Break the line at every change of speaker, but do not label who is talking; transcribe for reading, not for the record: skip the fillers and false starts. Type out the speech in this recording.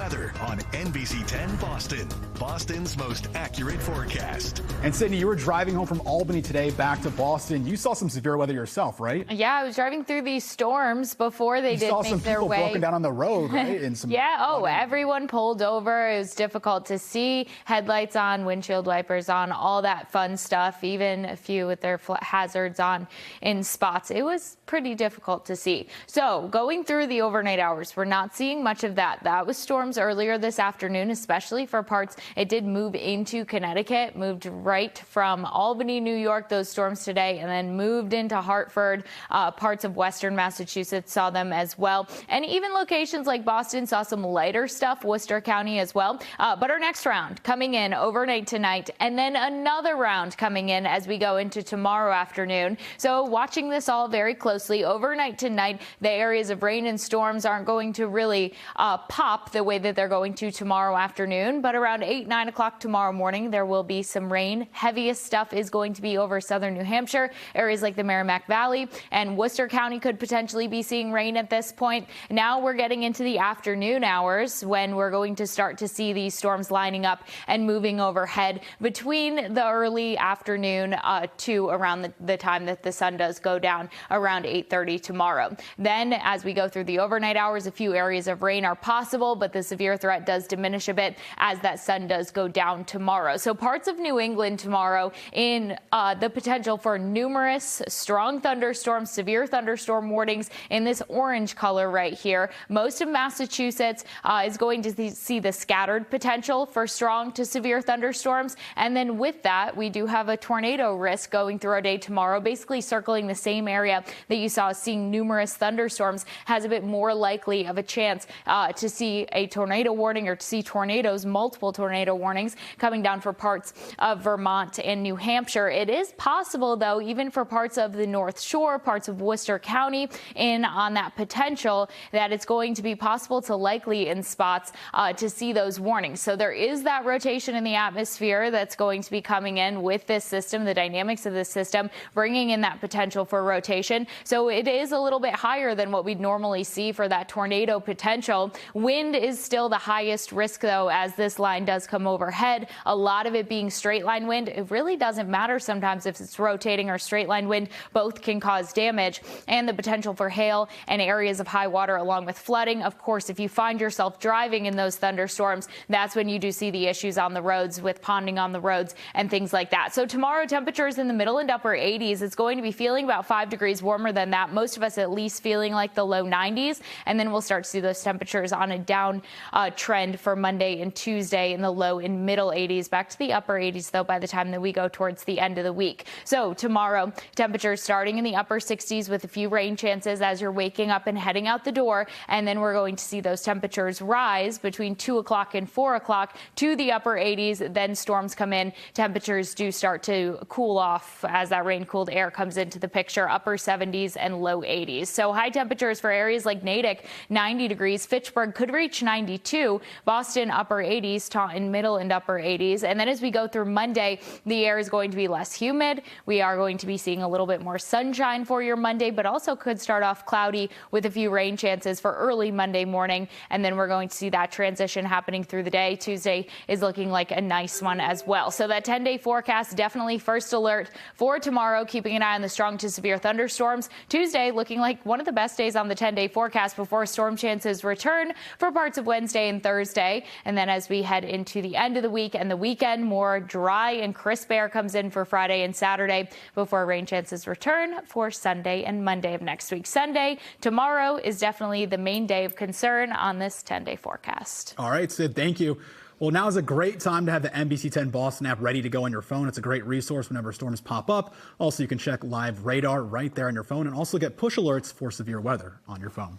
weather on NBC 10 Boston, Boston's most accurate forecast.
And Sydney, you were driving home from Albany today back to Boston. You saw some severe weather yourself, right?
Yeah, I was driving through these storms before they did make their way.
You saw some people broken down on the road, right? And some
everyone pulled over. It was difficult to see. Headlights on, windshield wipers on, all that fun stuff. Even a few with their hazards on in spots. It was pretty difficult to see. So going through the overnight hours, we're not seeing much of that. That was storms earlier this afternoon, especially for parts. It did move into Connecticut, moved right from Albany, New York, those storms today, and then moved into Hartford. Parts of western Massachusetts saw them as well. And even locations like Boston saw some lighter stuff, Worcester County as well. But our next round coming in overnight tonight, and then another round coming in as we go into tomorrow afternoon. So watching this all very closely. Overnight tonight, the areas of rain and storms aren't going to really pop the way that they're going to tomorrow afternoon. But around 8, 9 o'clock tomorrow morning, there will be some rain. Heaviest stuff is going to be over southern New Hampshire. Areas like the Merrimack Valley and Worcester County could potentially be seeing rain at this point. Now we're getting into the afternoon hours when we're going to start to see these storms lining up and moving overhead between the early afternoon to around the time that the sun does go down around 8:30 tomorrow. Then as we go through the overnight hours, a few areas of rain are possible, but the severe threat does diminish a bit as that sun does go down tomorrow. So parts of New England tomorrow in the potential for numerous strong thunderstorms, severe thunderstorm warnings in this orange color right here. Most of Massachusetts is going to see the scattered potential for strong to severe thunderstorms. And then with that, we do have a tornado risk going through our day tomorrow, basically circling the same area that you saw seeing numerous thunderstorms. Has a bit more likely of a chance to see a tornado warning or to see tornadoes, multiple tornado warnings coming down for parts of Vermont and New Hampshire. It is possible, though, even for parts of the North Shore, parts of Worcester County, in on that potential that it's going to be possible to likely in spots to see those warnings. So there is that rotation in the atmosphere that's going to be coming in with this system, the dynamics of this system, bringing in that potential for rotation. So it is a little bit higher than what we'd normally see for that tornado potential. Wind is still the highest risk, though, as this line does come overhead. A lot of it being straight line wind. It really doesn't matter sometimes if it's rotating or straight line wind. Both can cause damage, and the potential for hail and areas of high water along with flooding. Of course, if you find yourself driving in those thunderstorms, that's when you do see the issues on the roads with ponding on the roads and things like that. So tomorrow, temperatures in the middle and upper 80s. It's going to be feeling about 5 degrees warmer than that. Most of us at least feeling like the low 90s. And then we'll start to see those temperatures on a down trend for Monday and Tuesday in the low and middle 80s. Back to the upper 80s, though, by the time that we go towards the end of the week. So tomorrow, temperatures starting in the upper 60s with a few rain chances as you're waking up and heading out the door. And then we're going to see those temperatures rise between 2 o'clock and 4 o'clock to the upper 80s. Then storms come in. Temperatures do start to cool off as that rain-cooled air comes into the picture, upper 70s and low 80s. So high temperatures for areas like Natick, 90 degrees. Fitchburg could reach 92. Boston, upper 80s. Taunton, middle and upper 80s. And then as we go through Monday, the air is going to be less humid. We are going to be seeing a little bit more sunshine for your Monday, but also could start off cloudy with a few rain chances for early Monday morning. And then we're going to see that transition happening through the day. Tuesday is looking like a nice one as well. So that 10-day forecast, definitely first alert for tomorrow, keeping an eye on the strong to severe thunderstorms. Tuesday looking like one of the best days on the 10-day forecast before storm chances return for parts of Wednesday and Thursday. And then as we head into the end of the week and the weekend, more dry and crisp air comes in for Friday and Saturday before rain chances return for Sunday and Monday of next week. Sunday, tomorrow, is definitely the main day of concern on this 10-day forecast.
All right, Sid, thank you. Well, now is a great time to have the NBC 10 Boston app ready to go on your phone. It's a great resource whenever storms pop up. Also, you can check live radar right there on your phone and also get push alerts for severe weather on your phone.